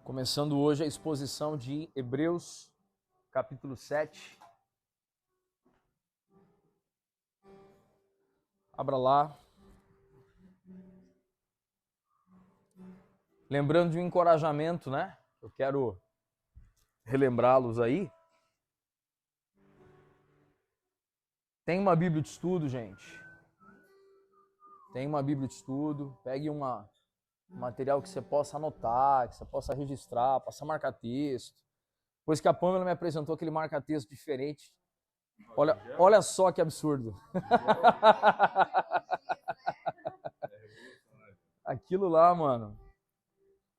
Começando hoje a exposição de Hebreus, capítulo 7. Abra lá. Lembrando de um encorajamento, né? Eu quero relembrá-los aí. Tem uma Bíblia de estudo, gente. Tem uma Bíblia de estudo. Pegue um material que você possa anotar, que você possa registrar, possa marcar texto. Depois que a Pâmela me apresentou aquele marca-texto diferente. Olha só que absurdo. Aquilo lá, mano.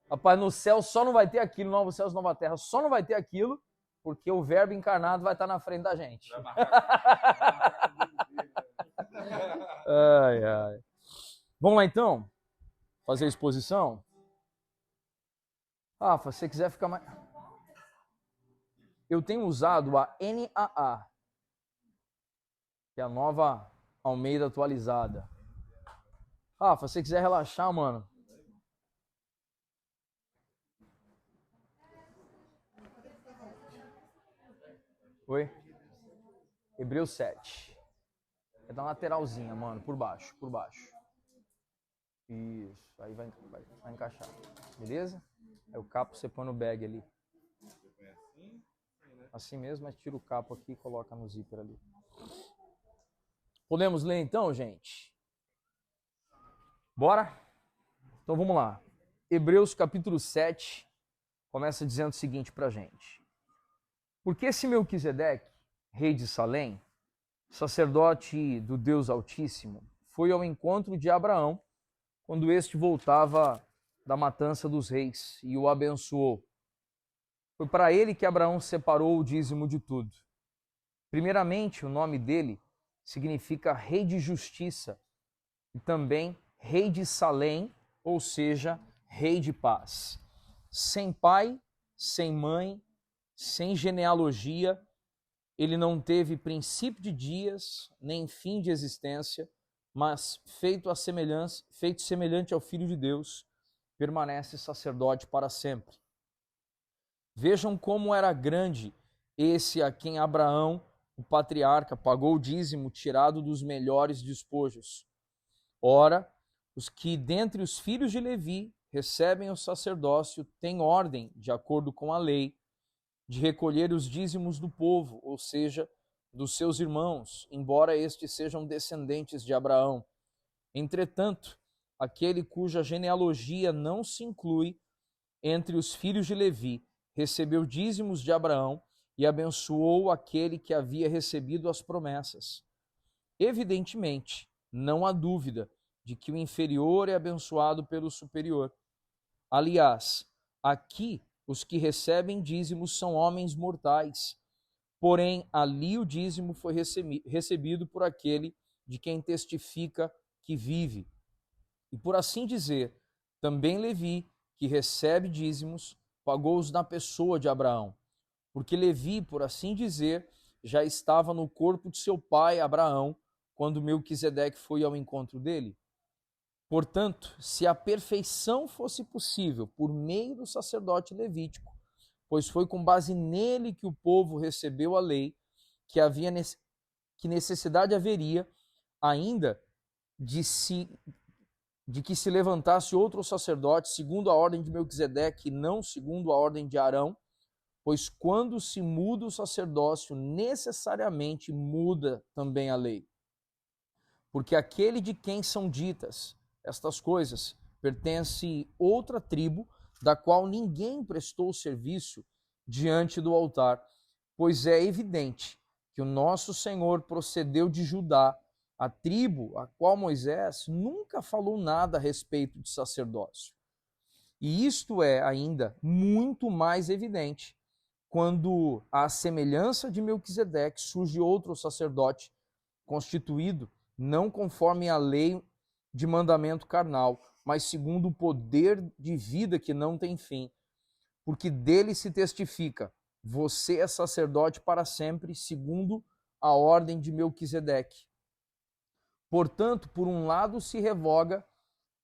Rapaz, no céu só não vai ter aquilo, novo céu, nova terra, só não vai ter aquilo, porque o verbo encarnado vai estar na frente da gente. Ai, ai. Vamos lá então? Fazer a exposição? Rafa, se você quiser ficar mais... Eu tenho usado a NAA, que é a nova Almeida atualizada. Rafa, se você quiser relaxar, mano. Oi? Hebreus 7. É da lateralzinha, mano, por baixo. Isso, aí vai encaixar. Beleza? Aí o capo você põe no bag ali. Assim mesmo, mas tira o capo aqui e coloca no zíper ali. Podemos ler então, gente? Bora? Então vamos lá. Hebreus capítulo 7 começa dizendo o seguinte pra gente. Porque esse Melquisedeque, rei de Salém, sacerdote do Deus Altíssimo, foi ao encontro de Abraão quando este voltava da matança dos reis e o abençoou. Foi para ele que Abraão separou o dízimo de tudo. Primeiramente, o nome dele significa rei de justiça e também rei de Salém, ou seja, rei de paz. Sem pai, sem mãe, sem genealogia, ele não teve princípio de dias, nem fim de existência, mas feito semelhante ao Filho de Deus, permanece sacerdote para sempre. Vejam como era grande esse a quem Abraão, o patriarca, pagou o dízimo tirado dos melhores despojos. Ora, os que dentre os filhos de Levi recebem o sacerdócio têm ordem, de acordo com a lei, de recolher os dízimos do povo, ou seja, dos seus irmãos, embora estes sejam descendentes de Abraão. Entretanto, aquele cuja genealogia não se inclui entre os filhos de Levi recebeu dízimos de Abraão e abençoou aquele que havia recebido as promessas. Evidentemente, não há dúvida de que o inferior é abençoado pelo superior. Aliás, aqui os que recebem dízimos são homens mortais, porém ali o dízimo foi recebido por aquele de quem testifica que vive. E por assim dizer, também Levi, que recebe dízimos, pagou-os na pessoa de Abraão, porque Levi, por assim dizer, já estava no corpo de seu pai Abraão, quando Melquisedeque foi ao encontro dele. Portanto, se a perfeição fosse possível por meio do sacerdote levítico, pois foi com base nele que o povo recebeu a lei, que necessidade haveria ainda de que se levantasse outro sacerdote segundo a ordem de Melquisedeque e não segundo a ordem de Arão, pois quando se muda o sacerdócio, necessariamente muda também a lei. Porque aquele de quem são ditas estas coisas pertence outra tribo, da qual ninguém prestou serviço diante do altar, pois é evidente que o nosso Senhor procedeu de Judá, a tribo a qual Moisés nunca falou nada a respeito de sacerdócio. E isto é ainda muito mais evidente quando, à semelhança de Melquisedeque, surge outro sacerdote constituído não conforme a lei de mandamento carnal, mas segundo o poder de vida que não tem fim, porque dele se testifica: você é sacerdote para sempre, segundo a ordem de Melquisedeque. Portanto, por um lado se revoga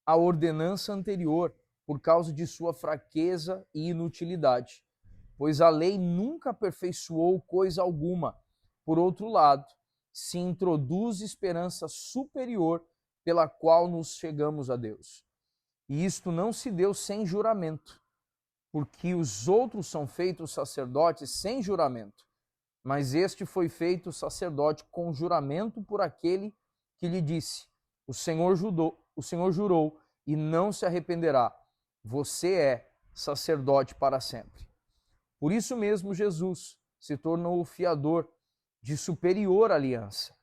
a ordenança anterior, por causa de sua fraqueza e inutilidade, pois a lei nunca aperfeiçoou coisa alguma. Por outro lado, se introduz esperança superior pela qual nos chegamos a Deus. E isto não se deu sem juramento, porque os outros são feitos sacerdotes sem juramento, mas este foi feito sacerdote com juramento por aquele que lhe disse: o Senhor jurou e não se arrependerá. Você é sacerdote para sempre. Por isso mesmo Jesus se tornou o fiador de superior aliança.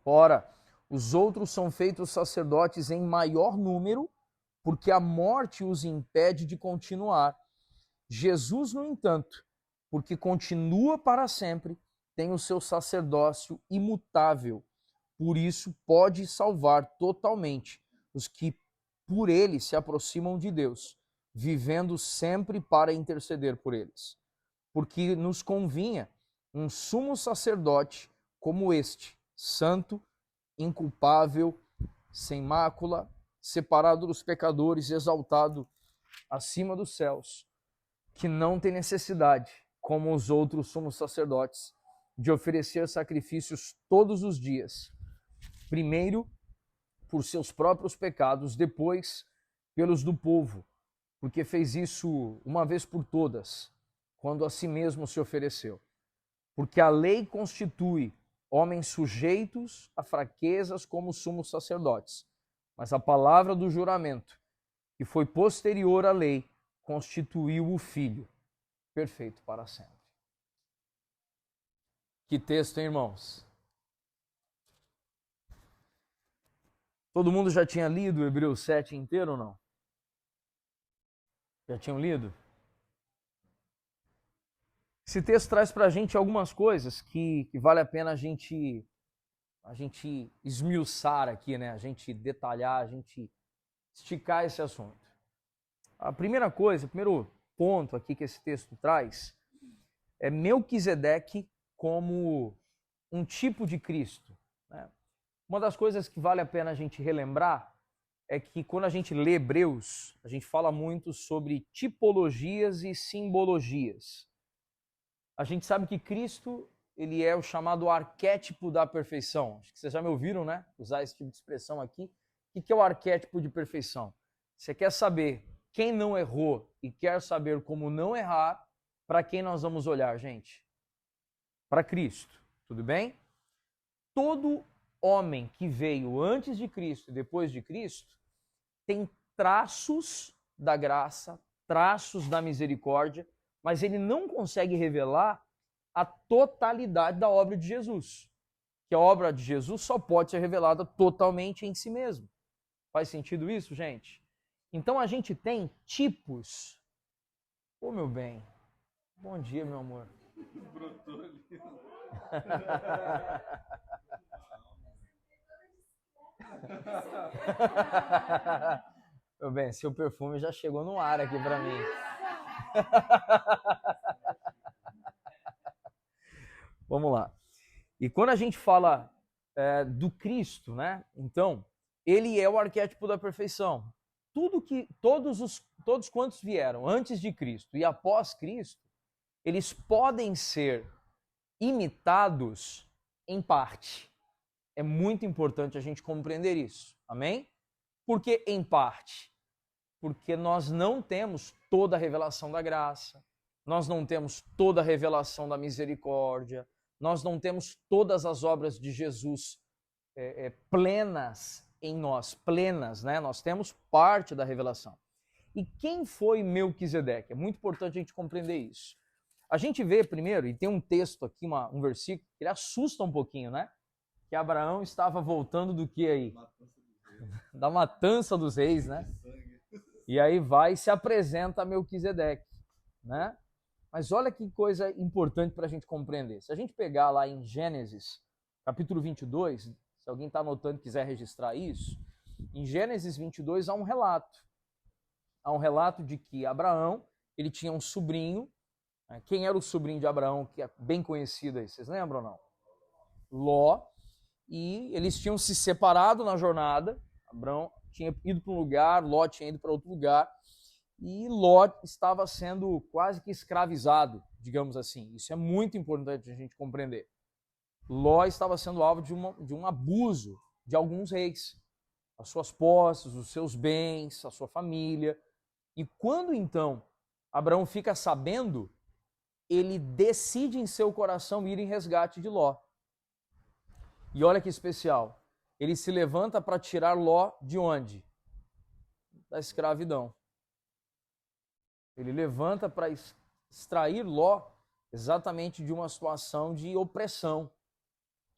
Ora, os outros são feitos sacerdotes em maior número, porque a morte os impede de continuar. Jesus, no entanto, porque continua para sempre, tem o seu sacerdócio imutável. Por isso pode salvar totalmente os que por ele se aproximam de Deus, vivendo sempre para interceder por eles. Porque nos convinha um sumo sacerdote como este, santo, inculpável, sem mácula, separado dos pecadores, exaltado acima dos céus, que não tem necessidade, como os outros sumos sacerdotes, de oferecer sacrifícios todos os dias, primeiro por seus próprios pecados, depois pelos do povo, porque fez isso uma vez por todas, quando a si mesmo se ofereceu. Porque a lei constitui homens sujeitos a fraquezas como sumos sacerdotes, mas a palavra do juramento, que foi posterior à lei, constituiu o Filho, perfeito para sempre. Que texto, hein, irmãos? Todo mundo já tinha lido o Hebreus 7 inteiro ou não? Já tinham lido? Esse texto traz para a gente algumas coisas que vale a pena a gente esmiuçar aqui, né? A gente detalhar, a gente esticar esse assunto. A primeira coisa, o primeiro ponto aqui que esse texto traz é Melquisedeque como um tipo de Cristo, né? Uma das coisas que vale a pena a gente relembrar é que quando a gente lê Hebreus, a gente fala muito sobre tipologias e simbologias. A gente sabe que Cristo, ele é o chamado arquétipo da perfeição. Acho que vocês já me ouviram, né? Usar esse tipo de expressão aqui. O que é o arquétipo de perfeição? Você quer saber quem não errou e quer saber como não errar, para quem nós vamos olhar, gente? Para Cristo, tudo bem? Todo homem que veio antes de Cristo e depois de Cristo tem traços da graça, traços da misericórdia, mas ele não consegue revelar a totalidade da obra de Jesus. Que a obra de Jesus só pode ser revelada totalmente em si mesmo. Faz sentido isso, gente? Então a gente tem tipos. Ô, meu bem. Bom dia, meu amor. Brotou ali. Meu bem, seu perfume já chegou no ar aqui para mim. Vamos lá. E quando a gente fala do Cristo, né? Então, ele é o arquétipo da perfeição. Todos quantos vieram antes de Cristo e após Cristo, eles podem ser imitados em parte. É muito importante a gente compreender isso. Amém? Por que em parte? Porque nós não temos toda a revelação da graça, nós não temos toda a revelação da misericórdia, nós não temos todas as obras de Jesus plenas em nós, plenas, né? Nós temos parte da revelação. E quem foi Melquisedeque? É muito importante a gente compreender isso. A gente vê primeiro, e tem um texto aqui, um versículo, que ele assusta um pouquinho, né? Que Abraão estava voltando do que aí? Da matança dos reis, né? E aí vai e se apresenta a Melquisedeque, né? Mas olha que coisa importante para a gente compreender. Se a gente pegar lá em Gênesis, capítulo 22, se alguém está anotando e quiser registrar isso, em Gênesis 22 há um relato. Há um relato de que Abraão, ele tinha um sobrinho. Quem era o sobrinho de Abraão, que é bem conhecido aí? Vocês lembram ou não? Ló. E eles tinham se separado na jornada. Abraão tinha ido para um lugar, Ló tinha ido para outro lugar. e Ló estava sendo quase que escravizado, digamos assim. Isso é muito importante a gente compreender. Ló estava sendo alvo de um abuso de alguns reis, as suas posses, os seus bens, a sua família. E quando então Abraão fica sabendo, ele decide em seu coração ir em resgate de Ló. E olha que especial, ele se levanta para tirar Ló de onde? Da escravidão. Ele levanta para extrair Ló exatamente de uma situação de opressão.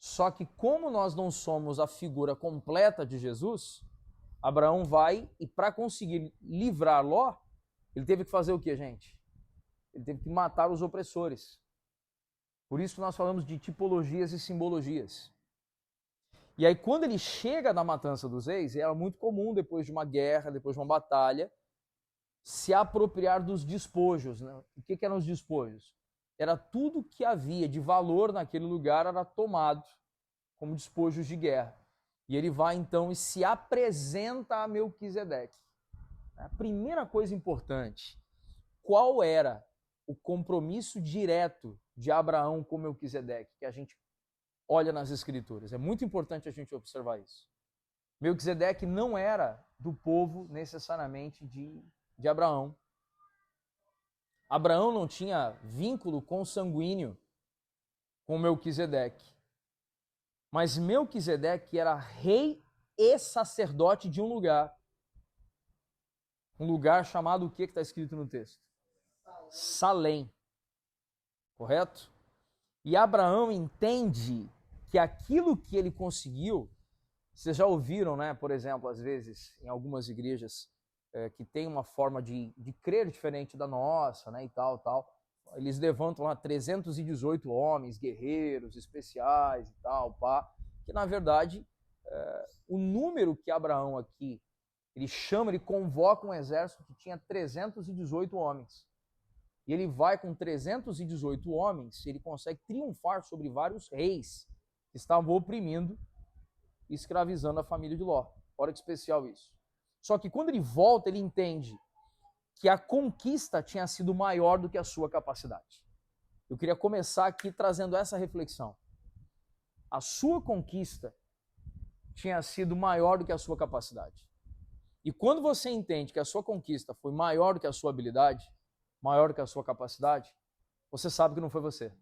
Só que como nós não somos a figura completa de Jesus, Abraão vai e para conseguir livrar Ló, ele teve que fazer o que, gente? Ele teve que matar os opressores. Por isso que nós falamos de tipologias e simbologias. E aí quando ele chega na matança dos reis, era muito comum depois de uma guerra, depois de uma batalha, se apropriar dos despojos. Né? O que eram os despojos? Era tudo que havia de valor naquele lugar era tomado como despojos de guerra. E ele vai então e se apresenta a Melquisedeque. A primeira coisa importante, qual era o compromisso direto de Abraão com Melquisedeque, que a gente olha nas Escrituras? É muito importante a gente observar isso. Melquisedeque não era do povo necessariamente de Abraão. Abraão não tinha vínculo consanguíneo com Melquisedeque. Mas Melquisedeque era rei e sacerdote de um lugar. Um lugar chamado o que está escrito no texto? Salém. Correto? E Abraão entende que aquilo que ele conseguiu, vocês já ouviram, né? Por exemplo, às vezes, em algumas igrejas que tem uma forma de crer diferente da nossa, né? E tal. Eles levantam lá 318 homens, guerreiros, especiais e tal, que na verdade o número que Abraão aqui, ele convoca um exército que tinha 318 homens. E ele vai com 318 homens, ele consegue triunfar sobre vários reis que estavam oprimindo e escravizando a família de Ló. Olha que especial isso. Só que quando ele volta, ele entende que a conquista tinha sido maior do que a sua capacidade. Eu queria começar aqui trazendo essa reflexão. A sua conquista tinha sido maior do que a sua capacidade. E quando você entende que a sua conquista foi maior do que a sua habilidade, maior do que a sua capacidade, você sabe que não foi você.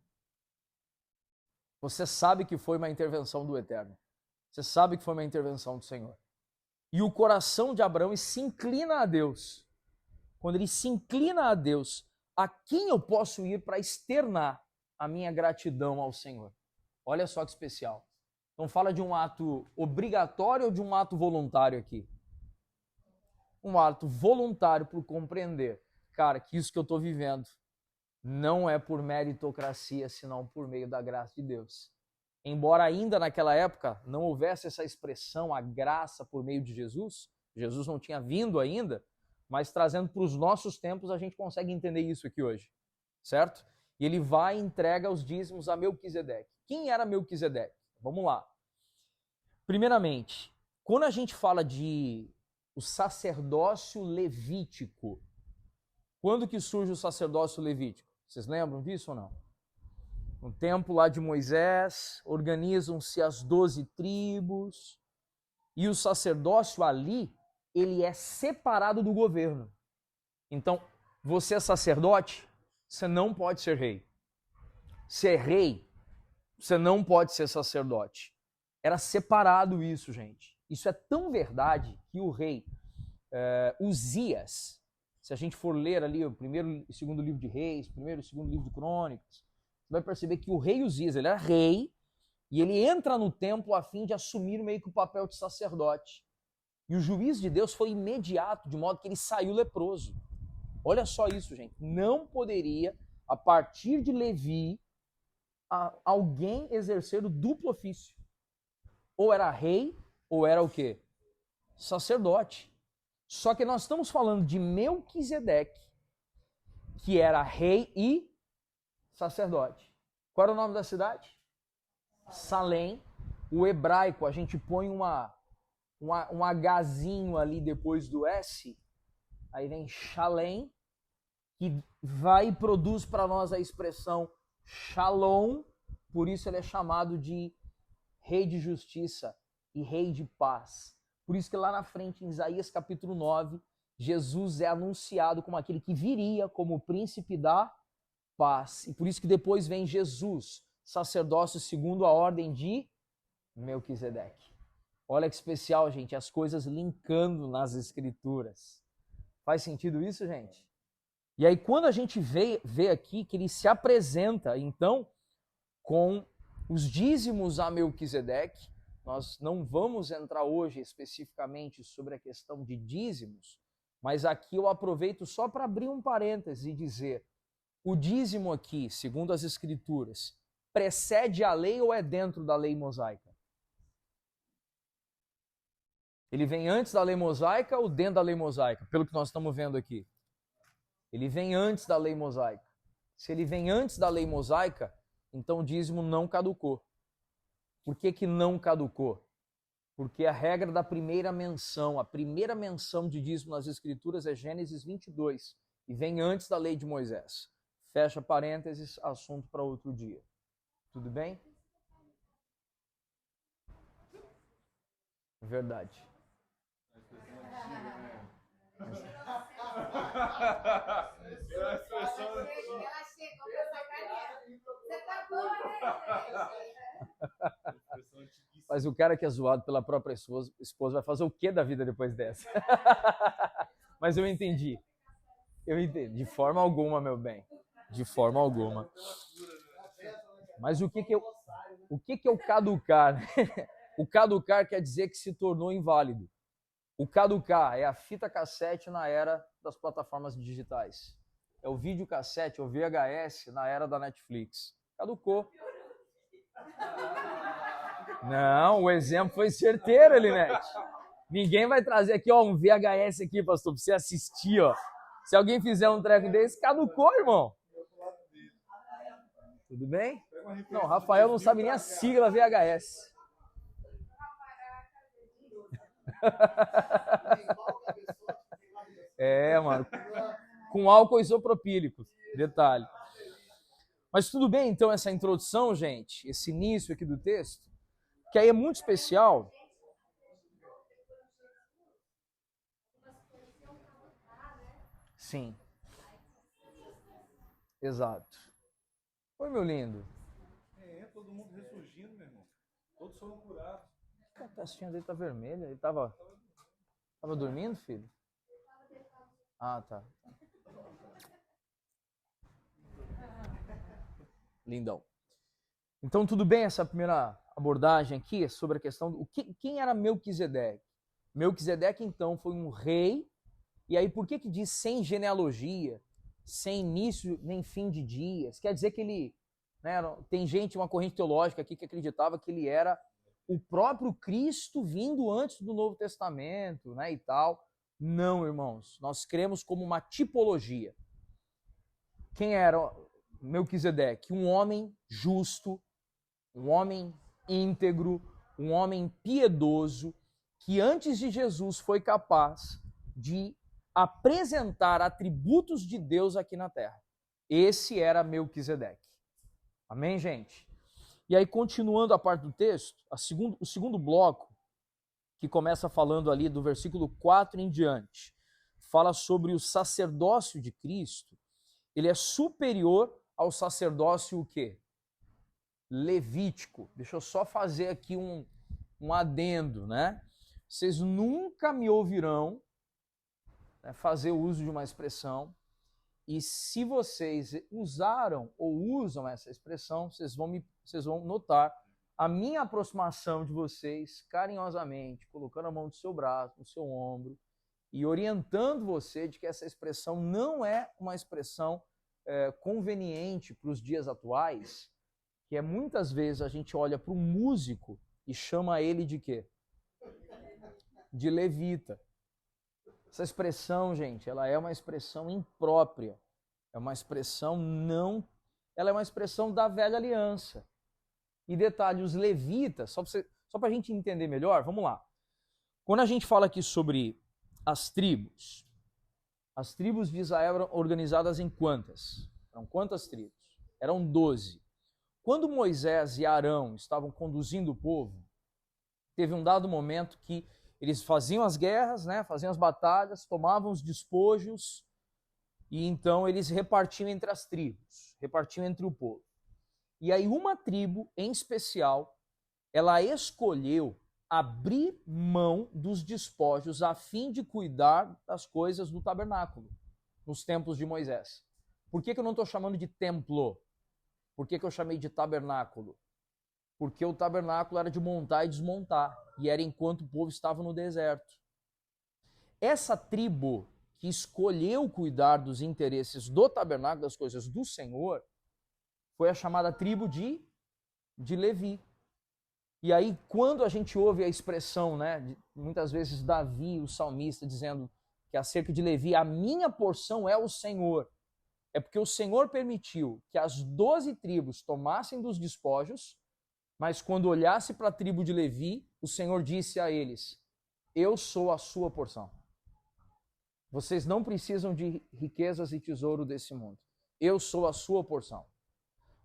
Você sabe que foi uma intervenção do Eterno. Você sabe que foi uma intervenção do Senhor. E o coração de Abraão se inclina a Deus. Quando ele se inclina a Deus, a quem eu posso ir para externar a minha gratidão ao Senhor? Olha só que especial. Não fala de um ato obrigatório ou de um ato voluntário aqui. Um ato voluntário por compreender, cara, que isso que eu estou vivendo não é por meritocracia, senão por meio da graça de Deus. Embora ainda naquela época não houvesse essa expressão, a graça por meio de Jesus, Jesus não tinha vindo ainda, mas trazendo para os nossos tempos a gente consegue entender isso aqui hoje, certo? E ele vai e entrega os dízimos a Melquisedeque. Quem era Melquisedeque? Vamos lá. Primeiramente, quando a gente fala de o sacerdócio levítico, quando que surge o sacerdócio levítico? Vocês lembram disso ou não? No tempo lá de Moisés, organizam-se as 12 tribos, e o sacerdócio ali, ele é separado do governo. Então, você é sacerdote, você não pode ser rei. Você é rei, você não pode ser sacerdote. Era separado isso, gente. Isso é tão verdade que o rei Uzias, se a gente for ler ali o primeiro e segundo livro de Reis, primeiro e segundo livro de Crônicas, você vai perceber que o rei Uzias, ele era rei, e ele entra no templo a fim de assumir meio que o papel de sacerdote. E o juízo de Deus foi imediato, de modo que ele saiu leproso. Olha só isso, gente. Não poderia, a partir de Levi, alguém exercer o duplo ofício. Ou era rei, ou era o quê? Sacerdote. Só que nós estamos falando de Melquisedeque, que era rei e sacerdote. Qual era o nome da cidade? Salém. O hebraico, a gente põe um Hzinho ali depois do S, aí vem Shalem, que vai e produz para nós a expressão Shalom, por isso ele é chamado de Rei de Justiça e Rei de Paz. Por isso que lá na frente, em Isaías capítulo 9, Jesus é anunciado como aquele que viria como o príncipe da paz. E por isso que depois vem Jesus, sacerdócio segundo a ordem de Melquisedeque. Olha que especial, gente, as coisas linkando nas escrituras. Faz sentido isso, gente? E aí quando a gente vê aqui que ele se apresenta, então, com os dízimos a Melquisedeque, nós não vamos entrar hoje especificamente sobre a questão de dízimos, mas aqui eu aproveito só para abrir um parêntese e dizer, o dízimo aqui, segundo as escrituras, precede a lei ou é dentro da lei mosaica? Ele vem antes da lei mosaica ou dentro da lei mosaica? Pelo que nós estamos vendo aqui. Ele vem antes da lei mosaica. Se ele vem antes da lei mosaica, então o dízimo não caducou. Por que que não caducou? Porque a regra da primeira menção, a primeira menção de dízimo nas escrituras é Gênesis 22, e vem antes da lei de Moisés. Fecha parênteses, assunto para outro dia. Tudo bem? Verdade. Ela chegou pra sacanear. Você tá doido, né? Mas o cara que é zoado pela própria esposa vai fazer o que da vida depois dessa? Mas eu entendi. Eu entendi. De forma alguma, meu bem. De forma alguma. Mas o que é o caducar? O caducar quer dizer que se tornou inválido. O caducar é a fita cassete na era das plataformas digitais. É o videocassete, ou VHS, na era da Netflix. Caducou. Não, o exemplo foi certeiro, Elinete. Ninguém vai trazer aqui, ó, um VHS aqui, pastor, pra você assistir, ó. Se alguém fizer um treco desse, caducou, irmão. Tudo bem? Não, Rafael não sabe nem a sigla VHS. É, mano. Com álcool isopropílico. Detalhe. Mas tudo bem, então, essa introdução, gente, esse início aqui do texto, que aí é muito especial. Sim. Exato. Oi, meu lindo. Todo mundo ressurgindo, meu irmão. Todos foram curados. A testinha dele tá vermelha. Ele tava dormindo, filho? Ah, tá. Lindão. Então, tudo bem essa primeira abordagem aqui sobre a questão do quem era Melquisedeque? Melquisedeque, então, foi um rei. E aí, por que diz sem genealogia, sem início nem fim de dias? Quer dizer que ele... Né, tem gente, uma corrente teológica aqui que acreditava que ele era o próprio Cristo vindo antes do Novo Testamento, né, e tal. Não, irmãos. Nós cremos como uma tipologia. Quem era Melquisedeque? Um homem justo, um homem íntegro, um homem piedoso, que antes de Jesus foi capaz de apresentar atributos de Deus aqui na terra. Esse era Melquisedeque. Amém, gente? E aí, continuando a parte do texto, o segundo bloco, que começa falando ali do versículo 4 em diante, fala sobre o sacerdócio de Cristo. Ele é superior ao sacerdócio o quê? Levítico. Deixa eu só fazer aqui um adendo, né? Vocês nunca me ouvirão, né, fazer uso de uma expressão, e se vocês usaram ou usam essa expressão, vocês vão notar a minha aproximação de vocês carinhosamente, colocando a mão no seu braço, no seu ombro, e orientando você de que essa expressão não é uma expressão conveniente para os dias atuais, que é muitas vezes a gente olha para um músico e chama ele de quê? De levita. Essa expressão, gente, ela é uma expressão imprópria. É uma expressão ela é uma expressão da velha aliança. E detalhe, os levitas, só para a gente entender melhor, vamos lá. Quando a gente fala aqui sobre as tribos, As tribos de Israel eram organizadas em quantas? Eram quantas tribos? Eram 12. Quando Moisés e Arão estavam conduzindo o povo, teve um dado momento que eles faziam as guerras, né, faziam as batalhas, tomavam os despojos e então eles repartiam entre as tribos, repartiam entre o povo. E aí uma tribo em especial, ela escolheu abrir mão dos despojos a fim de cuidar das coisas do tabernáculo nos tempos de Moisés. Por que eu não estou chamando de templo? Por que eu chamei de tabernáculo? Porque o tabernáculo era de montar e desmontar, e era enquanto o povo estava no deserto. Essa tribo que escolheu cuidar dos interesses do tabernáculo, das coisas do Senhor, foi a chamada tribo de Levi. E aí, quando a gente ouve a expressão, né, muitas vezes Davi, o salmista, dizendo que acerca de Levi, a minha porção é o Senhor, é porque o Senhor permitiu que as 12 tribos tomassem dos despojos, mas quando olhasse para a tribo de Levi, o Senhor disse a eles, eu sou a sua porção. Vocês não precisam de riquezas e tesouro desse mundo. Eu sou a sua porção.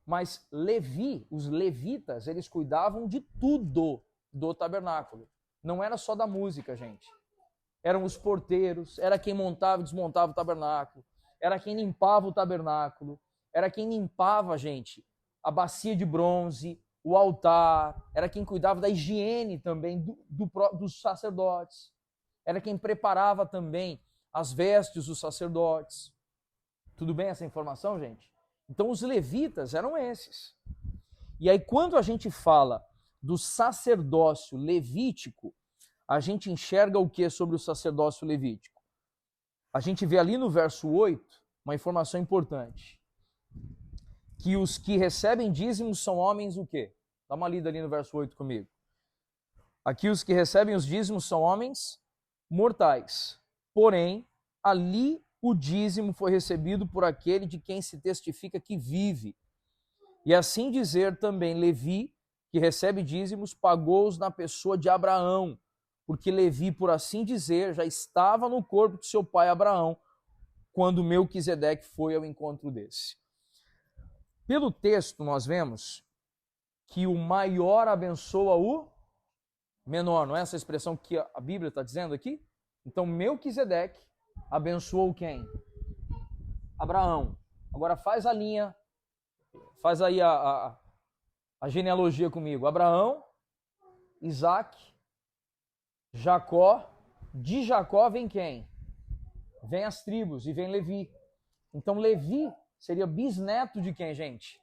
Mas Levi, os levitas, eles cuidavam de tudo do tabernáculo. Não era só da música, gente. Eram os porteiros, era quem montava e desmontava o tabernáculo, era quem limpava o tabernáculo, era quem limpava, gente, a bacia de bronze, o altar, era quem cuidava da higiene também dos sacerdotes, era quem preparava também as vestes dos sacerdotes. Tudo bem essa informação, gente? Então os levitas eram esses. E aí quando a gente fala do sacerdócio levítico, a gente enxerga o que sobre o sacerdócio levítico? A gente vê ali no verso 8 uma informação importante. Que os que recebem dízimos são homens o quê? Dá uma lida ali no verso 8 comigo. Aqui os que recebem os dízimos são homens mortais. Porém, ali o dízimo foi recebido por aquele de quem se testifica que vive. E assim dizer também, Levi, que recebe dízimos, pagou-os na pessoa de Abraão, porque Levi, por assim dizer, já estava no corpo de seu pai Abraão, quando Melquisedeque foi ao encontro desse. Pelo texto, nós vemos que o maior abençoa o menor, não é essa expressão que a Bíblia está dizendo aqui? Então, Melquisedeque abençoou quem? Abraão. Agora faz a linha, faz aí a genealogia comigo. Abraão, Isaac, Jacó. De Jacó vem quem? Vem as tribos e vem Levi. Então Levi seria bisneto de quem, gente?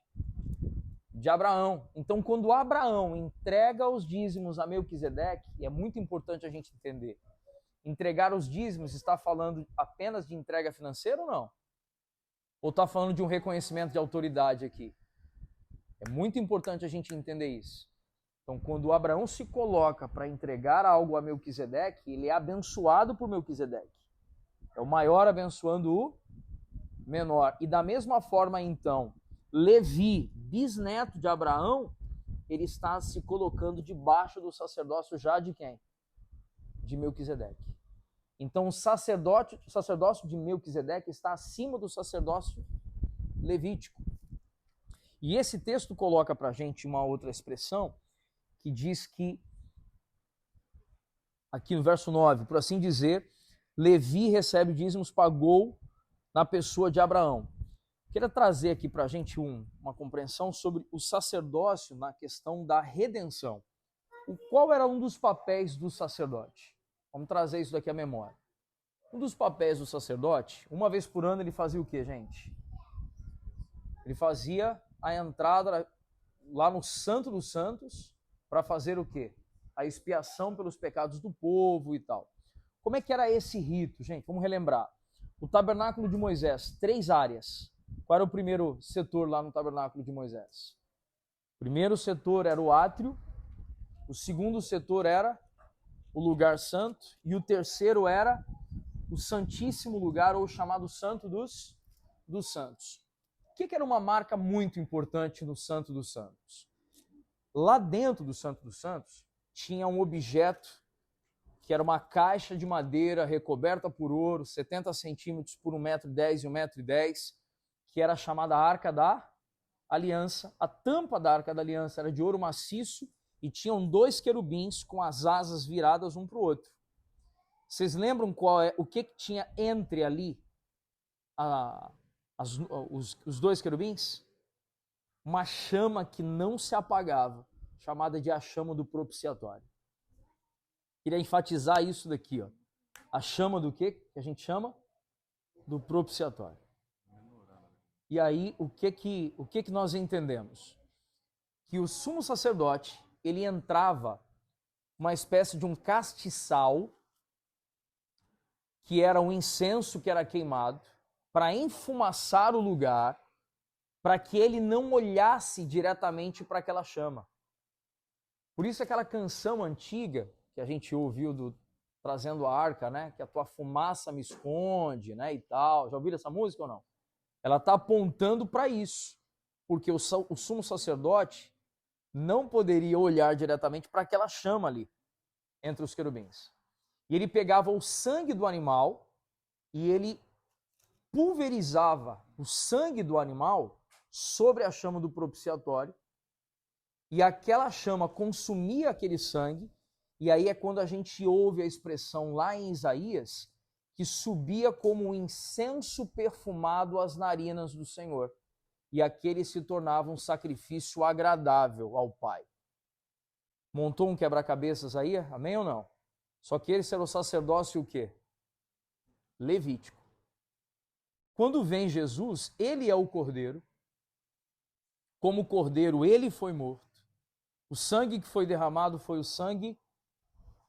De Abraão. Então quando Abraão entrega os dízimos a Melquisedeque, e é muito importante a gente entender, entregar os dízimos está falando apenas de entrega financeira ou não? Ou está falando de um reconhecimento de autoridade aqui? É muito importante a gente entender isso. Então, quando Abraão se coloca para entregar algo a Melquisedeque, ele é abençoado por Melquisedeque. É o maior abençoando o menor. E da mesma forma, então, Levi, bisneto de Abraão, ele está se colocando debaixo do sacerdócio já de quem? De Melquisedeque. Então, o sacerdócio de Melquisedeque está acima do sacerdócio levítico. E esse texto coloca para a gente uma outra expressão que diz que, aqui no verso 9, por assim dizer, Levi recebe dízimos, pagou na pessoa de Abraão. Queria trazer aqui para a gente uma compreensão sobre o sacerdócio na questão da redenção. Qual era um dos papéis do sacerdote? Vamos trazer isso daqui à memória. Um dos papéis do sacerdote, uma vez por ano, ele fazia o quê, gente? Ele fazia a entrada lá no Santo dos Santos para fazer o quê? A expiação pelos pecados do povo e tal. Como é que era esse rito, gente? Vamos relembrar. O tabernáculo de Moisés, 3 áreas. Qual era o primeiro setor lá no tabernáculo de Moisés? O primeiro setor era o átrio, o segundo setor era o lugar santo e o terceiro era o santíssimo lugar, ou chamado Santo dos Santos. O que era uma marca muito importante no Santo dos Santos? Lá dentro do Santo dos Santos tinha um objeto que era uma caixa de madeira recoberta por ouro, 70 centímetros por 1,10 m e 1,10 m, que era chamada Arca da Aliança. A tampa da Arca da Aliança era de ouro maciço e tinham 2 querubins com as asas viradas um para o outro. Vocês lembram o que tinha entre ali os 2 querubins? Uma chama que não se apagava, chamada de a chama do propiciatório. Queria enfatizar isso daqui, ó. A chama do quê? Que a gente chama? Do propiciatório. E aí, o que nós entendemos? Que o sumo sacerdote, ele entrava uma espécie de um castiçal, que era um incenso que era queimado, para enfumaçar o lugar, para que ele não olhasse diretamente para aquela chama. Por isso aquela canção antiga que a gente ouviu trazendo a arca, né? Que a tua fumaça me esconde, né? E tal. Já ouviram essa música ou não? Ela está apontando para isso, porque o sumo sacerdote não poderia olhar diretamente para aquela chama ali, entre os querubins. E ele pegava o sangue do animal e ele pulverizava o sangue do animal sobre a chama do propiciatório, e aquela chama consumia aquele sangue, e aí é quando a gente ouve a expressão lá em Isaías, que subia como um incenso perfumado às narinas do Senhor, e aquele se tornava um sacrifício agradável ao Pai. Montou um quebra-cabeças aí, amém ou não? Só que esse era o sacerdócio o quê? Levítico. Quando vem Jesus, ele é o cordeiro. Como cordeiro, ele foi morto. O sangue que foi derramado foi o sangue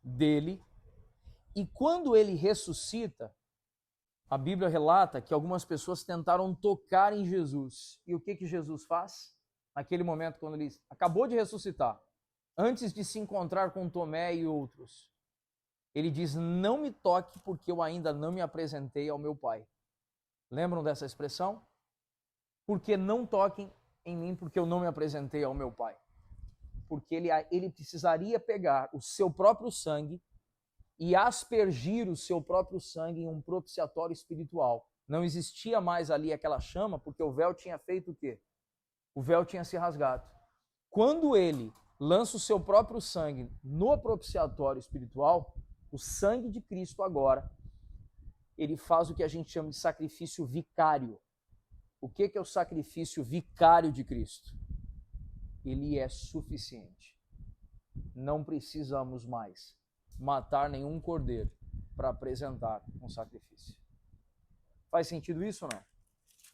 dele. E quando ele ressuscita, a Bíblia relata que algumas pessoas tentaram tocar em Jesus. E o que Jesus faz? Naquele momento, quando ele acabou de ressuscitar, antes de se encontrar com Tomé e outros, ele diz: não me toque porque eu ainda não me apresentei ao meu Pai. Lembram dessa expressão? Porque não toquem em mim porque eu não me apresentei ao meu Pai. Porque ele precisaria pegar o seu próprio sangue e aspergir o seu próprio sangue em um propiciatório espiritual. Não existia mais ali aquela chama, porque o véu tinha feito o quê? O véu tinha se rasgado. Quando ele lança o seu próprio sangue no propiciatório espiritual, o sangue de Cristo agora, ele faz o que a gente chama de sacrifício vicário. O que é o sacrifício vicário de Cristo? Ele é suficiente. Não precisamos mais matar nenhum cordeiro para apresentar um sacrifício. Faz sentido isso ou não?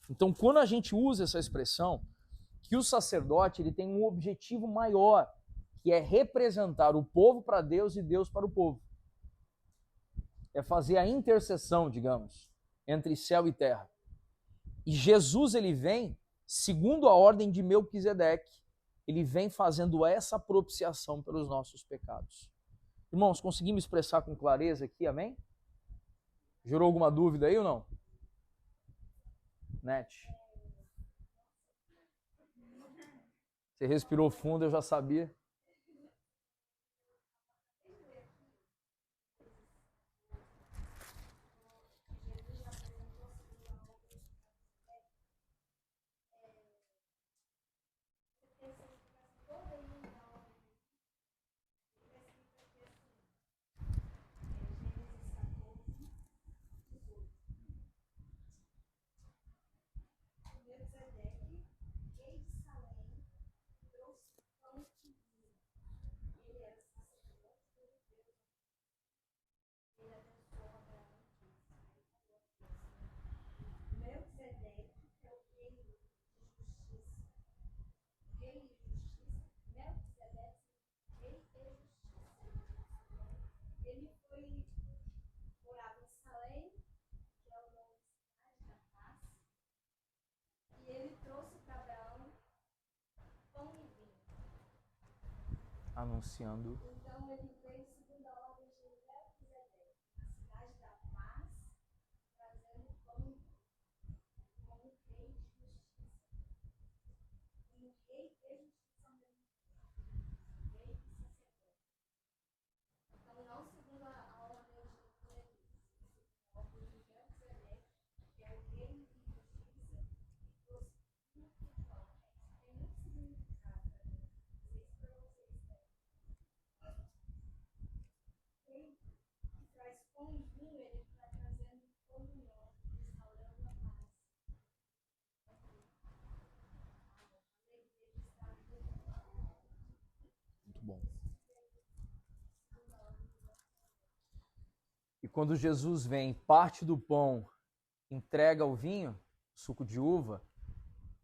Então, quando a gente usa essa expressão, que o sacerdote ele tem um objetivo maior, que é representar o povo para Deus e Deus para o povo. É fazer a intercessão, digamos, entre céu e terra. E Jesus, ele vem, segundo a ordem de Melquisedeque, ele vem fazendo essa propiciação pelos nossos pecados. Irmãos, conseguimos expressar com clareza aqui, amém? Gerou alguma dúvida aí ou não? Net. Você respirou fundo, eu já sabia. Anunciando. Então ele veio segundo a ordem de Melquisedeque, na cidade da paz, trazendo pão como rei de justiça. Um rei de justiça mesmo. Rei e sacerdote. Então não segundo a quando Jesus vem, parte do pão, entrega o vinho, suco de uva,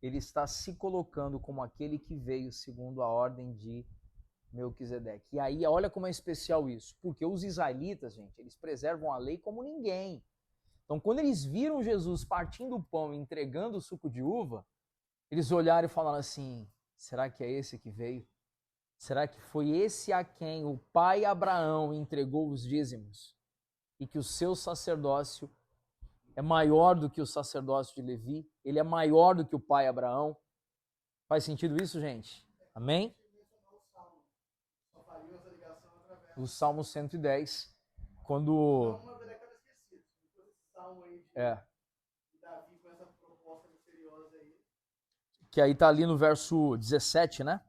ele está se colocando como aquele que veio segundo a ordem de Melquisedeque. E aí, olha como é especial isso, porque os israelitas, gente, eles preservam a lei como ninguém. Então, quando eles viram Jesus partindo o pão e entregando o suco de uva, eles olharam e falaram assim, será que é esse que veio? Será que foi esse a quem o pai Abraão entregou os dízimos? E que o seu sacerdócio é maior do que o sacerdócio de Levi? Ele é maior do que o pai Abraão? Faz sentido isso, gente? Amém? O Salmo 110, quando... Que aí tá ali no verso 17, né?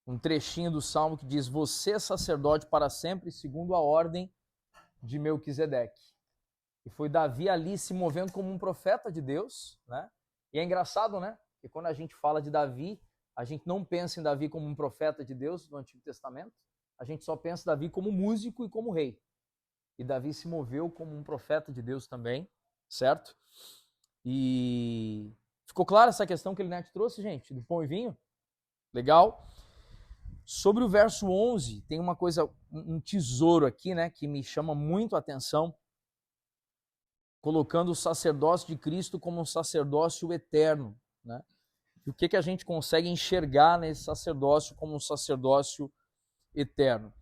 Um trechinho do Salmo que diz, você é sacerdote para sempre, segundo a ordem de Melquisedeque. E foi Davi ali se movendo como um profeta de Deus, né? E é engraçado, né? Que quando a gente fala de Davi, a gente não pensa em Davi como um profeta de Deus no Antigo Testamento, a gente só pensa em Davi como músico e como rei. E Davi se moveu como um profeta de Deus também, certo? E ficou clara essa questão que ele net trouxe, gente, do pão e vinho? Legal? Sobre o verso 11, tem uma coisa, um tesouro aqui, né, que me chama muito a atenção, colocando o sacerdócio de Cristo como um sacerdócio eterno, né? E o que a gente consegue enxergar nesse sacerdócio como um sacerdócio eterno?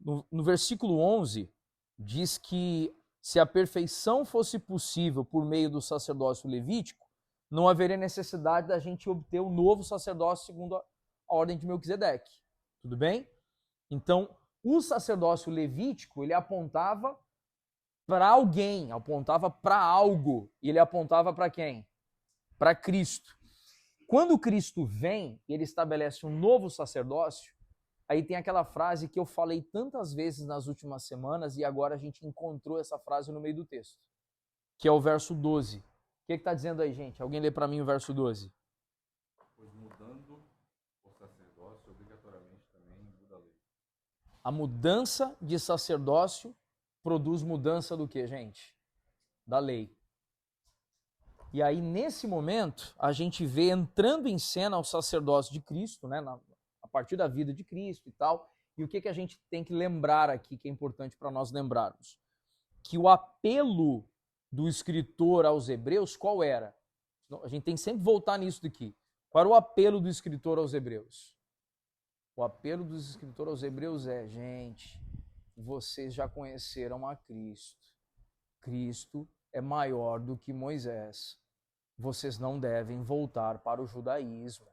No versículo 11, diz que se a perfeição fosse possível por meio do sacerdócio levítico, não haveria necessidade da gente obter o novo sacerdócio segundo a ordem de Melquisedeque. Tudo bem? Então, o sacerdócio levítico, ele apontava para alguém, apontava para algo, e ele apontava para quem? Para Cristo. Quando Cristo vem e ele estabelece um novo sacerdócio, aí tem aquela frase que eu falei tantas vezes nas últimas semanas e agora a gente encontrou essa frase no meio do texto, que é o verso 12. O que está dizendo aí, gente? Alguém lê para mim o verso 12. Pois mudando o sacerdócio, obrigatoriamente também muda a lei. A mudança de sacerdócio produz mudança do que, gente? Da lei. E aí, nesse momento, a gente vê entrando em cena o sacerdócio de Cristo, né, a partir da vida de Cristo e tal. E o que a gente tem que lembrar aqui, que é importante para nós lembrarmos? Que o apelo do escritor aos Hebreus, qual era? A gente tem que sempre voltar nisso daqui. Qual era o apelo do escritor aos Hebreus? O apelo do escritor aos Hebreus é, gente, vocês já conheceram a Cristo. Cristo é maior do que Moisés. Vocês não devem voltar para o judaísmo.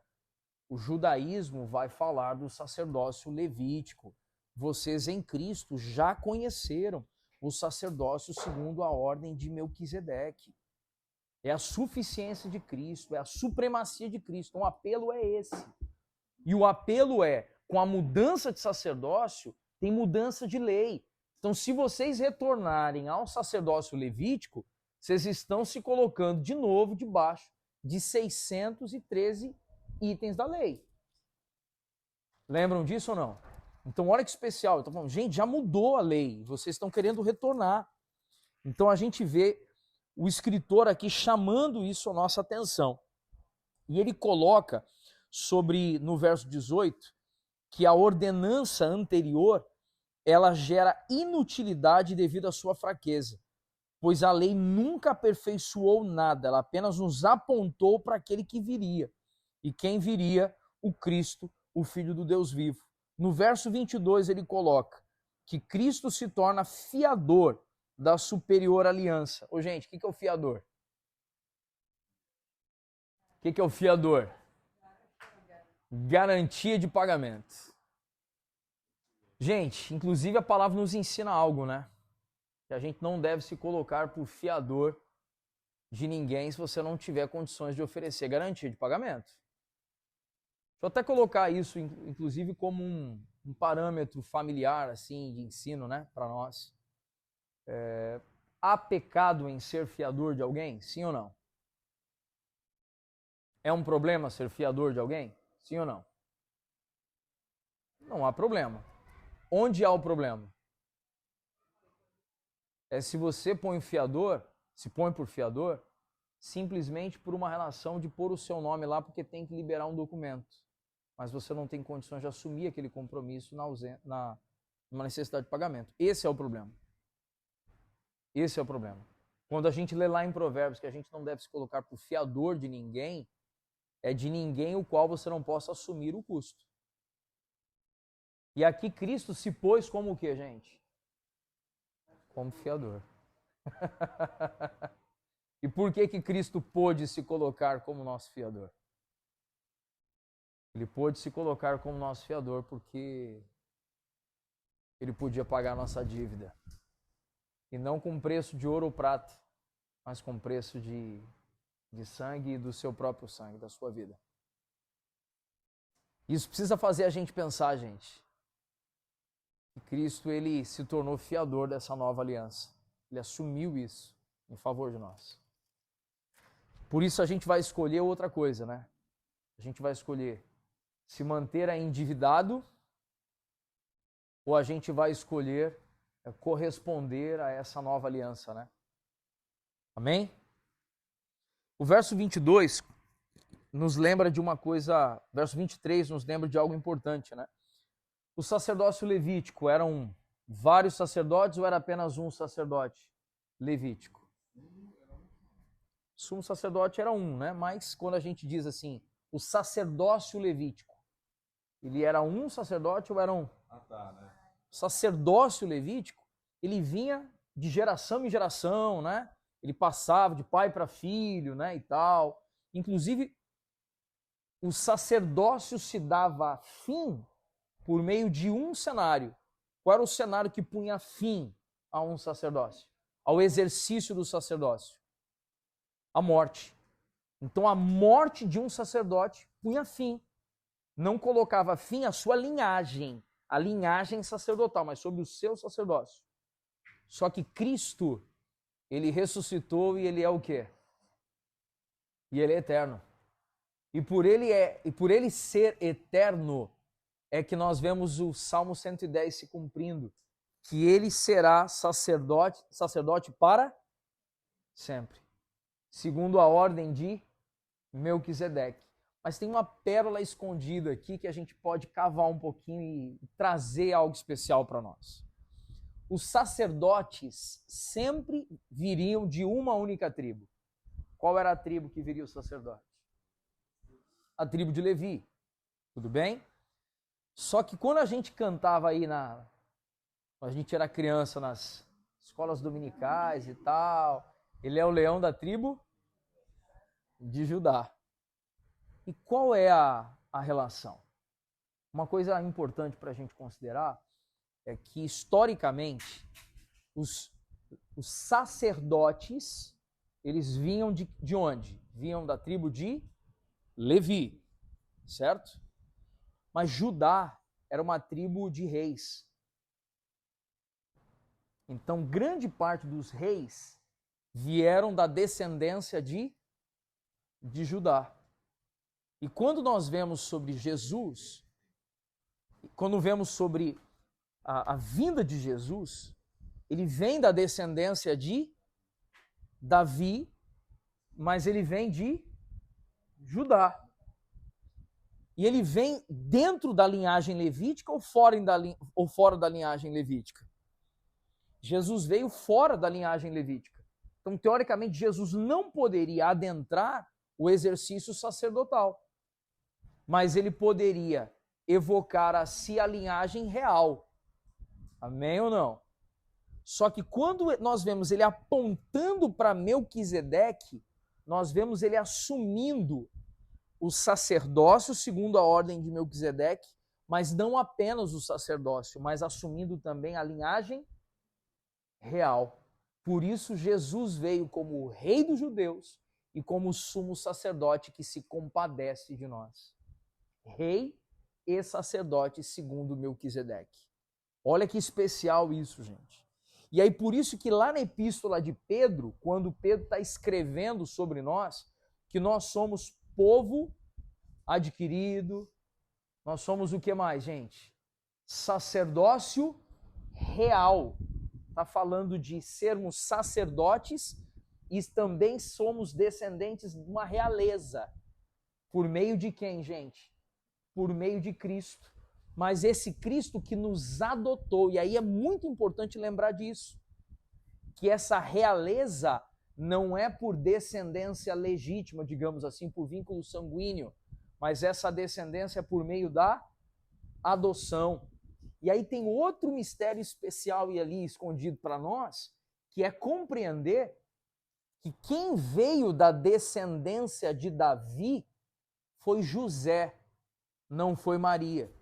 O judaísmo vai falar do sacerdócio levítico. Vocês em Cristo já conheceram o sacerdócio segundo a ordem de Melquisedeque. É a suficiência de Cristo, é a supremacia de Cristo. Então, o apelo é esse. E o apelo é, com a mudança de sacerdócio, tem mudança de lei. Então, se vocês retornarem ao sacerdócio levítico, vocês estão se colocando de novo debaixo de 613 itens da lei. Lembram disso ou não? Então, olha que especial. Eu tô falando, gente, já mudou a lei. Vocês estão querendo retornar. Então, a gente vê o escritor aqui chamando isso a nossa atenção. E ele coloca no verso 18, que a ordenança anterior, ela gera inutilidade devido à sua fraqueza, pois a lei nunca aperfeiçoou nada, ela apenas nos apontou para aquele que viria. E quem viria? O Cristo, o Filho do Deus vivo. No verso 22 ele coloca que Cristo se torna fiador da superior aliança. Ô gente, o que é o fiador? O que é o fiador? Garantia de pagamento. Gente, inclusive a palavra nos ensina algo, né? Que a gente não deve se colocar por fiador de ninguém se você não tiver condições de oferecer garantia de pagamento. Deixa eu até colocar isso, inclusive, como um parâmetro familiar, assim, de ensino, né, para nós. Há pecado em ser fiador de alguém? Sim ou não? É um problema ser fiador de alguém? Sim ou não? Não há problema. Onde há o problema? se você põe o fiador, se põe por fiador, simplesmente por uma relação de pôr o seu nome lá porque tem que liberar um documento. Mas você não tem condições de assumir aquele compromisso numa necessidade de pagamento. Esse é o problema. Esse é o problema. Quando a gente lê lá em Provérbios que a gente não deve se colocar por fiador de ninguém, é de ninguém o qual você não possa assumir o custo. E aqui Cristo se pôs como o quê, gente? Como fiador. E por que Cristo pôde se colocar como nosso fiador? Ele pôde se colocar como nosso fiador porque ele podia pagar nossa dívida. E não com preço de ouro ou prata, mas com preço de sangue e do seu próprio sangue, da sua vida. Isso precisa fazer a gente pensar, gente. Que Cristo, ele se tornou fiador dessa nova aliança. Ele assumiu isso em favor de nós. Por isso a gente vai escolher outra coisa, né? A gente vai escolher se manter endividado ou a gente vai escolher corresponder a essa nova aliança, né? Amém? O verso 22 nos lembra de uma coisa, verso 23 nos lembra de algo importante, né? O sacerdócio levítico, eram vários sacerdotes ou era apenas um sacerdote levítico? O sumo sacerdote era um, né? Mas quando a gente diz assim, o sacerdócio levítico, ele era um sacerdote ou era um? Né? O sacerdócio levítico, ele vinha de geração em geração, né? Ele passava de pai para filho, né, e tal. Inclusive, o sacerdócio se dava fim por meio de um cenário. Qual era o cenário que punha fim a um sacerdócio? Ao exercício do sacerdócio? A morte. Então, a morte de um sacerdote punha fim. Não colocava fim à sua linhagem, a linhagem sacerdotal, mas sobre o seu sacerdócio. Só que Cristo, ele ressuscitou e ele é o quê? E ele é eterno. E por ele ser eterno, é que nós vemos o Salmo 110 se cumprindo, que ele será sacerdote para sempre, segundo a ordem de Melquisedeque. Mas tem uma pérola escondida aqui que a gente pode cavar um pouquinho e trazer algo especial para nós. Os sacerdotes sempre viriam de uma única tribo. Qual era a tribo que viria o sacerdote? A tribo de Levi. Tudo bem? Só que quando a gente cantava aí quando a gente era criança nas escolas dominicais e tal, ele é o leão da tribo de Judá. E qual é a relação? Uma coisa importante para a gente considerar é que, historicamente, os sacerdotes, eles vinham de onde? Vinham da tribo de Levi, certo? Mas Judá era uma tribo de reis. Então, grande parte dos reis vieram da descendência de Judá. E quando nós vemos sobre Jesus, quando vemos sobre a vinda de Jesus, ele vem da descendência de Davi, mas ele vem de Judá. E ele vem dentro da linhagem levítica ou fora da linhagem levítica? Jesus veio fora da linhagem levítica. Então, teoricamente, Jesus não poderia adentrar o exercício sacerdotal, mas ele poderia evocar a si a linhagem real. Amém ou não? Só que quando nós vemos ele apontando para Melquisedeque, nós vemos ele assumindo o sacerdócio segundo a ordem de Melquisedeque, mas não apenas o sacerdócio, mas assumindo também a linhagem real. Por isso Jesus veio como o rei dos judeus e como o sumo sacerdote que se compadece de nós. Rei e sacerdote segundo Melquisedeque. Olha que especial isso, gente. E aí por isso que lá na epístola de Pedro, quando Pedro está escrevendo sobre nós, que nós somos povo adquirido, nós somos o que mais, gente? Sacerdócio real. está falando de sermos sacerdotes e também somos descendentes de uma realeza. Por meio de quem, gente? Por meio de Cristo. Mas esse Cristo que nos adotou, e aí é muito importante lembrar disso, que essa realeza não é por descendência legítima, digamos assim, por vínculo sanguíneo, mas essa descendência é por meio da adoção. E aí tem outro mistério especial e ali escondido para nós, que é compreender que quem veio da descendência de Davi foi José, não foi Maria.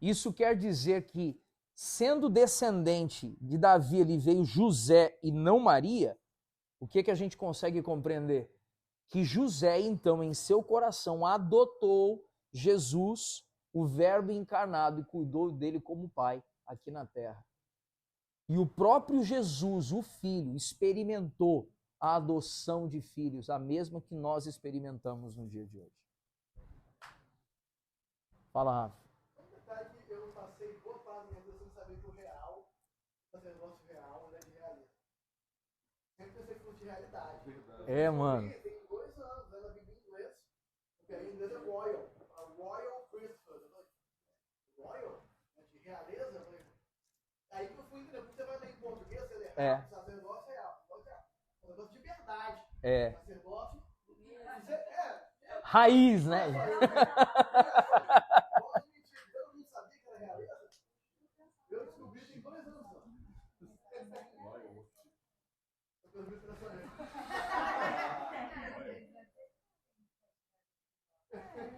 Isso quer dizer que, sendo descendente de Davi, ele veio José e não Maria. O que a gente consegue compreender? Que José, então, em seu coração, adotou Jesus, o Verbo encarnado, e cuidou dele como pai aqui na terra. E o próprio Jesus, o Filho, experimentou a adoção de filhos, a mesma que nós experimentamos no dia de hoje. Fala, Rafa. Eu passei boa parte da minha vida sem saber que o real, o sacerdócio real, é de realidade. Sempre pensei que fosse de realidade. É, mano. Tem 2 anos, né, na Bíblia em inglês, porque aí em inglês é royal, a royal priesthood. Royal? De realeza? Aí que eu fui entender, porque você vai ler em português, você lê sacerdócio real, sacerdócio de verdade. Sacerdócio, raiz, né? Eu não sabia que era realeza. Eu descobri tem 2 anos só.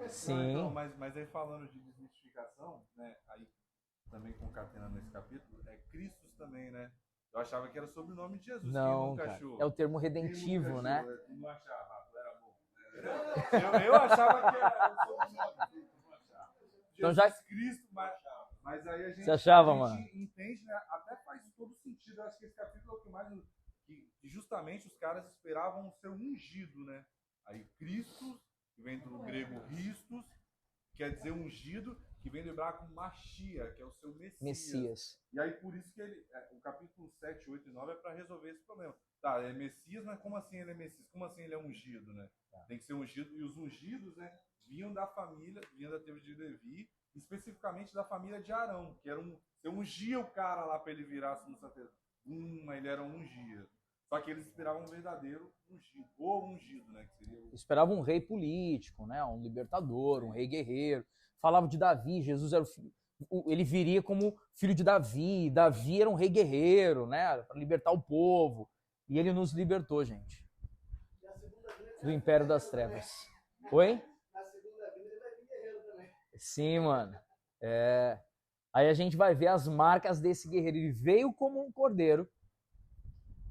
Sim. Então, mas aí falando de desmistificação, né? Aí também concatenando nesse capítulo, é Cristo também, né? Eu achava que era o sobrenome de Jesus. Não, quem nunca cara, achou? é o termo redentivo, né? Eu não achava, era bom. Eu achava que era o sobrenome. Então já... Jesus Cristo, mas aí a gente, Você achava, a gente mano? entende, né? Até faz todo sentido. Eu acho que esse capítulo é o que mais... Que justamente os caras esperavam ser ungido, né? Aí Cristo, que vem do grego Christos, quer dizer ungido, que vem do hebraico Machia, que é o seu Messias. E aí por isso que o capítulo 7, 8 e 9 é para resolver esse problema. Tá, é Messias, mas como assim ele é Messias? Como assim ele é ungido, né? Tem que ser ungido. E os ungidos, né, vinham da família, vinham da tribo de Levi, especificamente da família de Arão, que era você ungia o cara lá para ele virar sumo sacerdote. Ele era ungido. Só que eles esperavam um verdadeiro ungido, ou ungido, né? Que seria Esperavam um rei político, né? Um libertador, um rei guerreiro. Falavam de Davi, Jesus era o filho, ele viria como filho de Davi. Davi era um rei guerreiro, né? Para libertar o povo. E ele nos libertou, gente. Do império das trevas. Oi? Na segunda vida ele vai vir guerreiro também. Sim, mano. Aí a gente vai ver as marcas desse guerreiro. Ele veio como um cordeiro,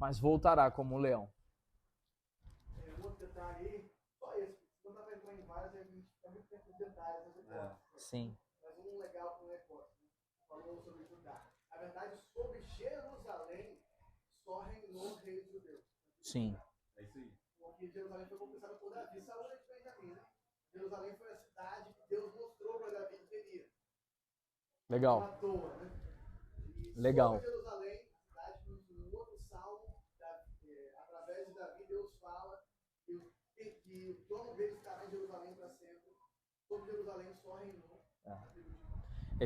mas voltará como um leão. Um outro detalhe aí, só esse. Não dá para entrar em vários, a gente fica muito tempo em detalhes. Sim. Mas um legal com o negócio. Falou sobre Judá. Na verdade, sobre Jerusalém, só reinou o rei dos judeus. Sim. É isso aí. Porque Jerusalém foi conquistada por Davi, Saúl de Benjamim, né? Jerusalém foi a cidade que Deus mostrou para Davi que teria. Legal. Não à toa, né? E legal. Sobre Jerusalém, cidade, no outro salmo, através de Davi, Deus fala que o trono dele estará em Jerusalém para sempre. Sobre Jerusalém só reinou.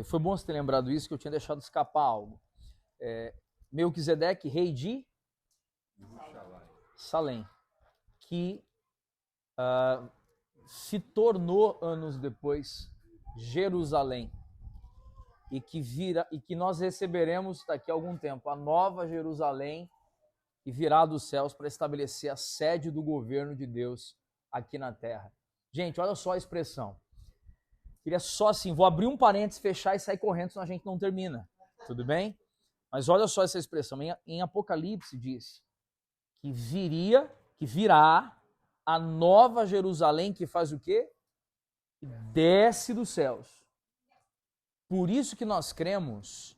Foi bom você ter lembrado isso, que eu tinha deixado escapar algo. Melquisedeque, rei de Salém, que se tornou anos depois Jerusalém, e que nós receberemos daqui a algum tempo a nova Jerusalém, que virá dos céus para estabelecer a sede do governo de Deus aqui na terra. Gente, olha só a expressão. Queria só assim, vou abrir um parênteses, fechar e sair correndo, senão a gente não termina. Tudo bem? Mas olha só essa expressão. Em Apocalipse diz que virá a nova Jerusalém, que faz o quê? Que desce dos céus. Por isso que nós cremos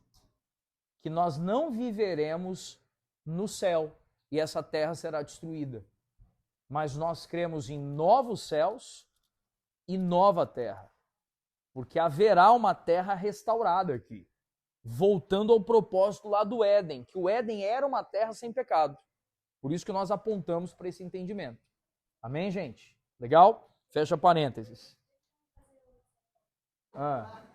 que nós não viveremos no céu e essa terra será destruída. Mas nós cremos em novos céus e nova terra. Porque haverá uma terra restaurada aqui. voltando ao propósito lá do Éden, que o Éden era uma terra sem pecado. Por isso que nós apontamos para esse entendimento. Amém, gente? Legal? Fecha parênteses. Ah.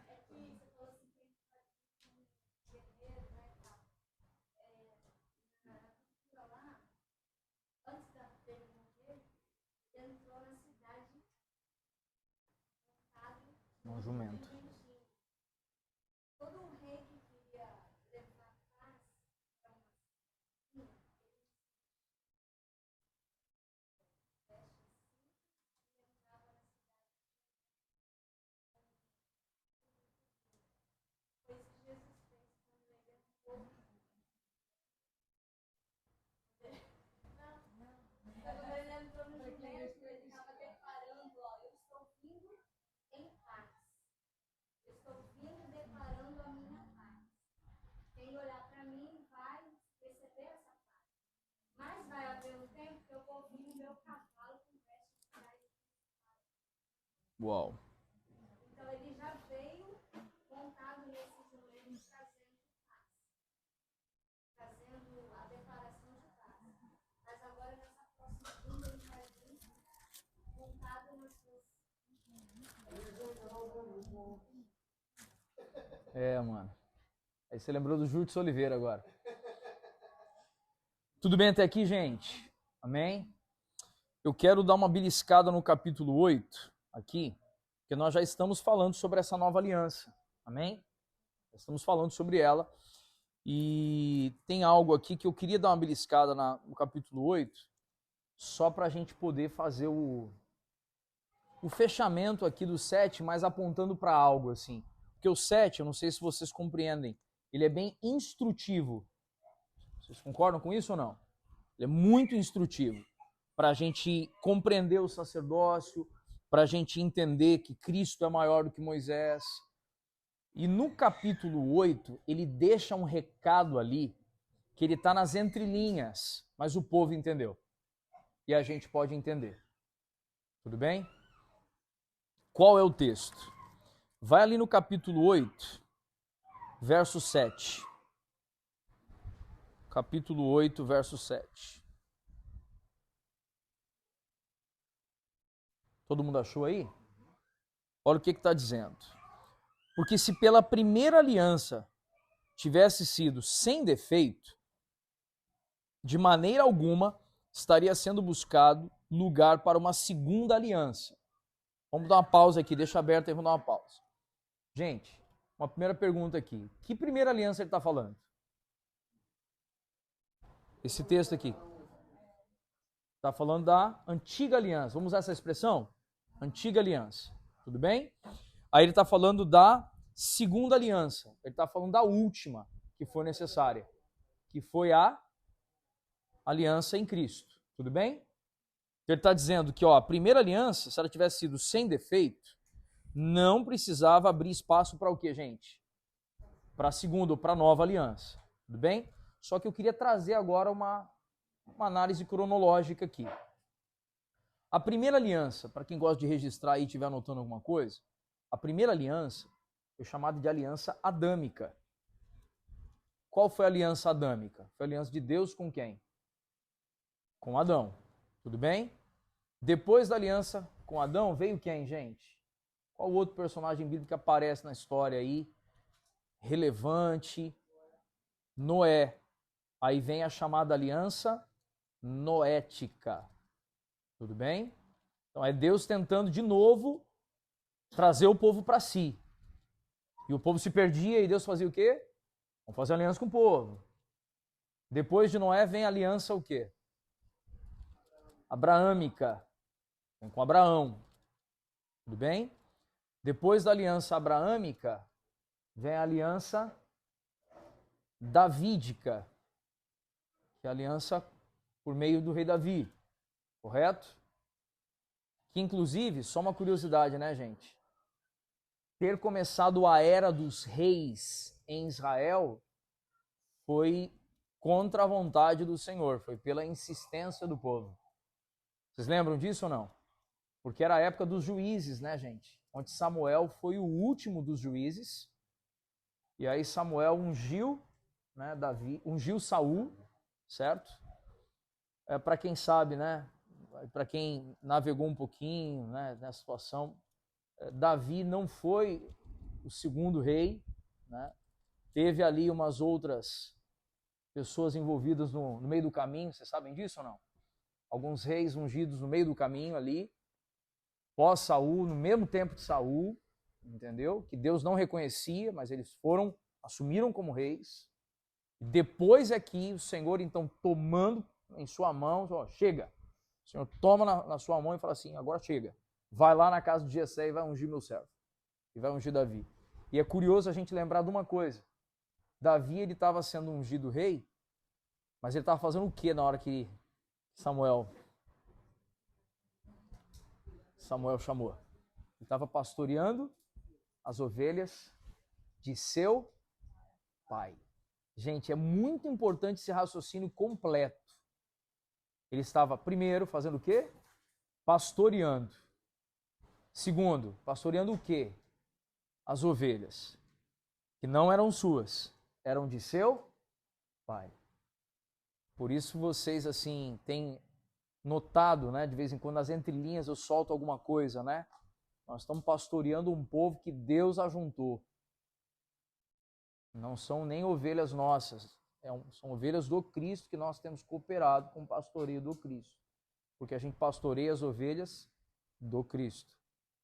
Um jumento. Uau. Então ele já veio montado nesse jumento trazendo a declaração de paz. Mas agora nessa próxima vinda ele vai vir montado nas suas. Mano. Aí você lembrou do Júlio Oliveira agora. Tudo bem até aqui, gente? Amém? Eu quero dar uma beliscada no capítulo 8, aqui, porque nós já estamos falando sobre essa nova aliança. Amém? Estamos falando sobre ela. E tem algo aqui que eu queria dar uma beliscada no capítulo 8, só para a gente poder fazer o fechamento aqui do 7, mas apontando para algo assim. Porque o 7, eu não sei se vocês compreendem, ele é bem instrutivo. Vocês concordam com isso ou não? Ele é muito instrutivo para a gente compreender o sacerdócio, para a gente entender que Cristo é maior do que Moisés. E no capítulo 8, ele deixa um recado ali, que ele está nas entrelinhas, mas o povo entendeu. E a gente pode entender. Tudo bem? Qual é o texto? Vai ali no capítulo 8, verso 7. Capítulo 8, verso 7. Todo mundo achou aí? Olha o que está dizendo. Porque se pela primeira aliança tivesse sido sem defeito, de maneira alguma estaria sendo buscado lugar para uma segunda aliança. Vamos dar uma pausa aqui, deixa aberto aí, vamos dar uma pausa. Gente, uma primeira pergunta aqui. Que primeira aliança ele está falando? Esse texto aqui. Está falando da antiga aliança. Vamos usar essa expressão? Antiga aliança. Tudo bem? Aí ele está falando da segunda aliança. Ele está falando da última que foi necessária. Que foi a aliança em Cristo. Tudo bem? Ele está dizendo que a primeira aliança, se ela tivesse sido sem defeito, não precisava abrir espaço para o quê, gente? Para a segunda ou para a nova aliança. Tudo bem? Só que eu queria trazer agora uma análise cronológica aqui. A primeira aliança, para quem gosta de registrar e estiver anotando alguma coisa, a primeira aliança foi chamada de aliança adâmica. Qual foi a aliança adâmica? Foi a aliança de Deus com quem? Com Adão. Tudo bem? Depois da aliança com Adão, veio quem, gente? Qual outro personagem bíblico que aparece na história aí? Relevante. Noé. Aí vem a chamada aliança noética. Tudo bem? Então é Deus tentando de novo trazer o povo para si. E o povo se perdia e Deus fazia o quê? Vamos fazer aliança com o povo. Depois de Noé vem a aliança o quê? Abraâmica. Vem com Abraão. Tudo bem? Depois da aliança abraâmica, vem a aliança davídica, que é a aliança por meio do rei Davi, correto? Que inclusive, só uma curiosidade, né, gente? Ter começado a era dos reis em Israel foi contra a vontade do Senhor, foi pela insistência do povo. Vocês lembram disso ou não? Porque era a época dos juízes, né, gente? Onde Samuel foi o último dos juízes E aí Samuel ungiu, né, Davi, ungiu Saul, certo? Para quem sabe, né, para quem navegou um pouquinho, né, nessa situação, Davi não foi o segundo rei, né? Teve ali umas outras pessoas envolvidas no meio do caminho, vocês sabem disso ou não? Alguns reis ungidos no meio do caminho ali, pós Saul, no mesmo tempo de Saul, entendeu? Que Deus não reconhecia, mas eles assumiram como reis. Depois é que o Senhor, então, tomando em sua mão, ó, chega. O Senhor toma na sua mão e fala assim, agora chega. Vai lá na casa de Jessé e vai ungir meu servo. E vai ungir Davi. E é curioso a gente lembrar de uma coisa. Davi, ele estava sendo ungido rei, mas ele estava fazendo o que na hora que Samuel chamou? Ele estava pastoreando as ovelhas de seu pai. Gente, é muito importante esse raciocínio completo. Ele estava, primeiro, fazendo o quê? Pastoreando. Segundo, pastoreando o quê? As ovelhas, que não eram suas, eram de seu pai. Por isso vocês, assim, têm notado, né, de vez em quando nas entrelinhas eu solto alguma coisa, né? Nós estamos pastoreando um povo que Deus ajuntou. Não são nem ovelhas nossas, são ovelhas do Cristo que nós temos cooperado com o pastoreio do Cristo. Porque a gente pastoreia as ovelhas do Cristo.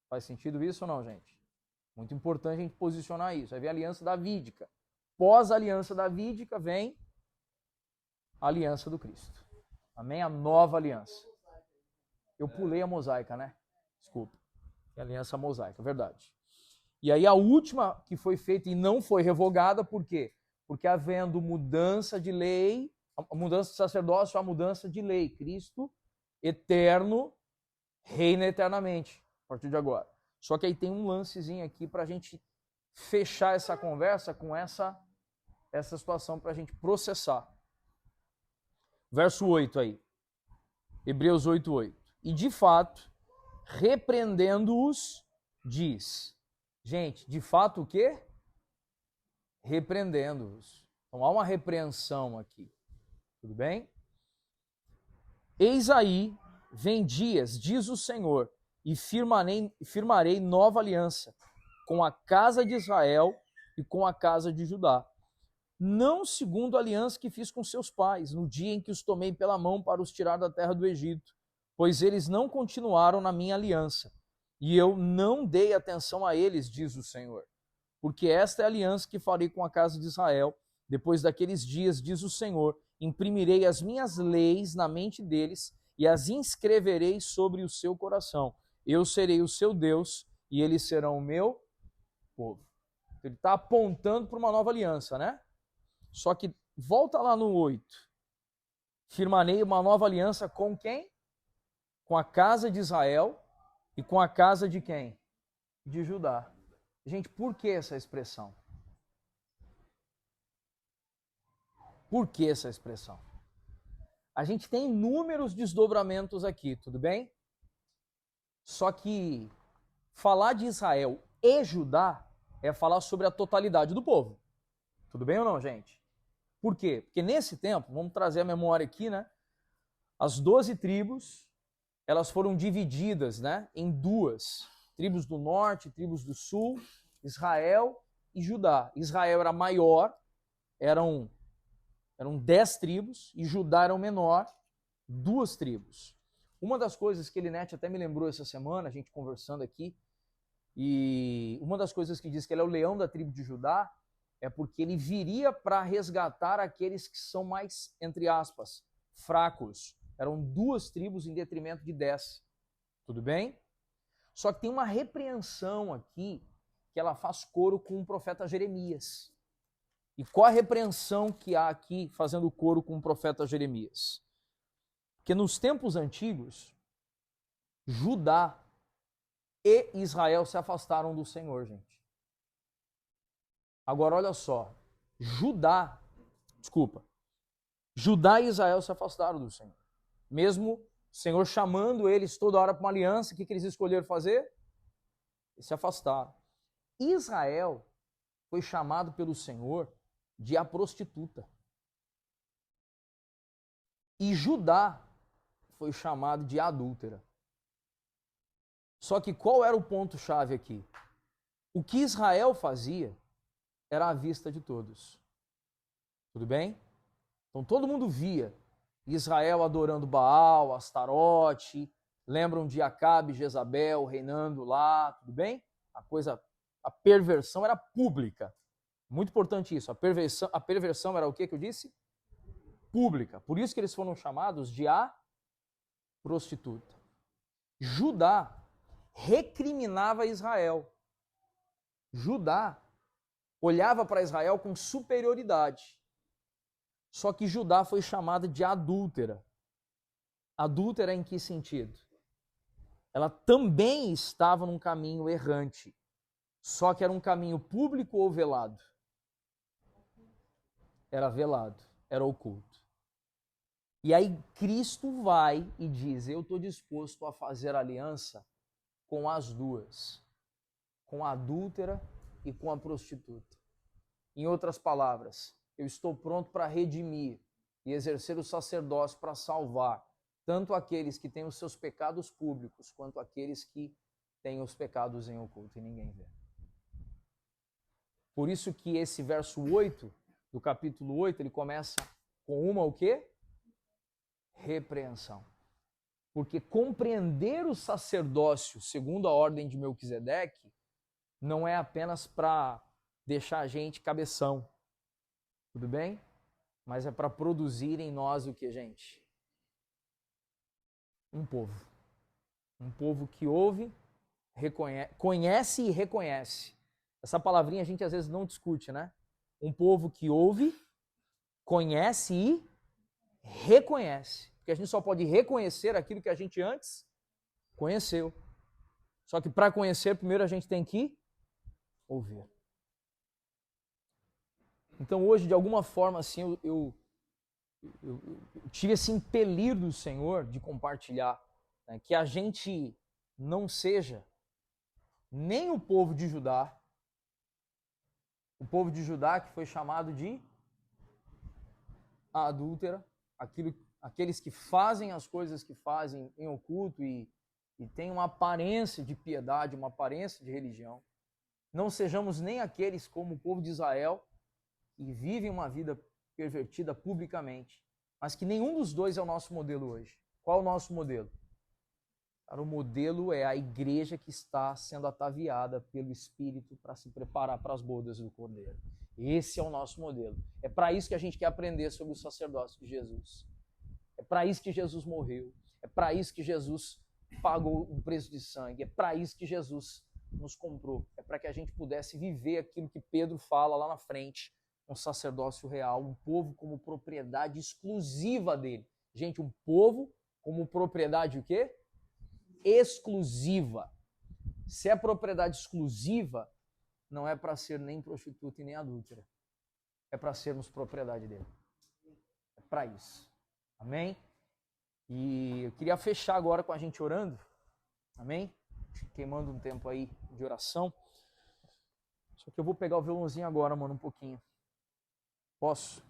Faz sentido isso ou não, gente? Muito importante a gente posicionar isso. Aí vem a aliança davídica. Pós a aliança davídica vem a aliança do Cristo. Amém? A nova aliança. Eu pulei a mosaica, né? Desculpa. A aliança mosaica, verdade. E aí a última que foi feita e não foi revogada, por quê? Porque havendo mudança de lei, a mudança de sacerdócio, a mudança de lei. Cristo, eterno, reina eternamente, a partir de agora. Só que aí tem um lancezinho aqui para a gente fechar essa conversa com essa situação, para a gente processar. Verso 8 aí. Hebreus 8:8. E de fato, repreendendo-os, diz. Gente, de fato o quê? Repreendendo-os. Então há uma repreensão aqui. Tudo bem? Eis aí, vem dias, diz o Senhor, e firmarei nova aliança com a casa de Israel e com a casa de Judá. Não segundo a aliança que fiz com seus pais, no dia em que os tomei pela mão para os tirar da terra do Egito, pois eles não continuaram na minha aliança, e eu não dei atenção a eles, diz o Senhor. Porque esta é a aliança que farei com a casa de Israel. Depois daqueles dias, diz o Senhor, imprimirei as minhas leis na mente deles e as inscreverei sobre o seu coração. Eu serei o seu Deus e eles serão o meu povo. Ele está apontando para uma nova aliança, né? Só que volta lá no 8. Firmarei uma nova aliança com quem? Com a casa de Israel e com a casa de quem? De Judá. Gente, por que essa expressão? Por que essa expressão? A gente tem inúmeros desdobramentos aqui, tudo bem? Só que falar de Israel e Judá é falar sobre a totalidade do povo. Tudo bem ou não, gente? Por quê? Porque nesse tempo, vamos trazer a memória aqui, né? As 12 tribos, elas foram divididas, né, em duas. Tribos do norte, tribos do sul, Israel e Judá. Israel era maior, eram 10 tribos, e Judá era o menor, 2 tribos. Uma das coisas que Elinete até me lembrou essa semana, a gente conversando aqui, e uma das coisas que diz que ele é o leão da tribo de Judá, é porque ele viria para resgatar aqueles que são mais, entre aspas, fracos. Eram 2 tribos em detrimento de 10. Tudo bem? Só que tem uma repreensão aqui que ela faz coro com o profeta Jeremias. E qual a repreensão que há aqui fazendo coro com o profeta Jeremias? Porque nos tempos antigos, Judá e Israel se afastaram do Senhor, gente. Agora olha só, Judá e Israel se afastaram do Senhor. Mesmo o Senhor chamando eles toda hora para uma aliança, o que eles escolheram fazer? Eles se afastaram. Israel foi chamado pelo Senhor de a prostituta. E Judá foi chamado de adúltera. Só que qual era o ponto-chave aqui? O que Israel fazia era à vista de todos. Tudo bem? Então todo mundo via Israel adorando Baal, Astarote, lembram de Acabe e Jezabel reinando lá, tudo bem? A perversão era pública. Muito importante isso. A perversão era o que eu disse? Pública. Por isso que eles foram chamados de a prostituta. Judá recriminava Israel. Judá olhava para Israel com superioridade. Só que Judá foi chamada de adúltera. Adúltera em que sentido? Ela também estava num caminho errante. Só que era um caminho público ou velado? Era velado, era oculto. E aí Cristo vai e diz, eu estou disposto a fazer aliança com as duas. Com a adúltera e com a prostituta. Em outras palavras, eu estou pronto para redimir e exercer o sacerdócio para salvar tanto aqueles que têm os seus pecados públicos, quanto aqueles que têm os pecados em oculto e ninguém vê. Por isso que esse verso 8, do capítulo 8, ele começa com uma o quê? Repreensão. Porque compreender o sacerdócio segundo a ordem de Melquisedeque não é apenas para deixar a gente cabeção, tudo bem? Mas é para produzir em nós o que, gente? Um povo. Um povo que ouve, conhece e reconhece. Essa palavrinha a gente às vezes não discute, né? Um povo que ouve, conhece e reconhece. Porque a gente só pode reconhecer aquilo que a gente antes conheceu. Só que para conhecer, primeiro a gente tem que ouvir. Então hoje, de alguma forma, assim, eu tive esse impelir do Senhor de compartilhar, né, que a gente não seja nem o povo de Judá, o povo de Judá que foi chamado de a adúltera, aqueles que fazem as coisas que fazem em oculto e têm uma aparência de piedade, uma aparência de religião. Não sejamos nem aqueles como o povo de Israel, que vivem uma vida pervertida publicamente, mas que nenhum dos dois é o nosso modelo hoje. Qual é o nosso modelo? Cara, o modelo é a igreja que está sendo ataviada pelo Espírito para se preparar para as bodas do Cordeiro. Esse é o nosso modelo. É para isso que a gente quer aprender sobre o sacerdócio de Jesus. É para isso que Jesus morreu. É para isso que Jesus pagou um preço de sangue. É para isso que Jesus nos comprou. É para que a gente pudesse viver aquilo que Pedro fala lá na frente, um sacerdócio real, um povo como propriedade exclusiva dele. Gente, um povo como propriedade o quê? Exclusiva. Se é propriedade exclusiva, não é para ser nem prostituta e nem adúltera. É para sermos propriedade dele. É para isso. Amém? E eu queria fechar agora com a gente orando. Amém? Queimando um tempo aí de oração. Só que eu vou pegar o violãozinho agora, mano, um pouquinho. Posso?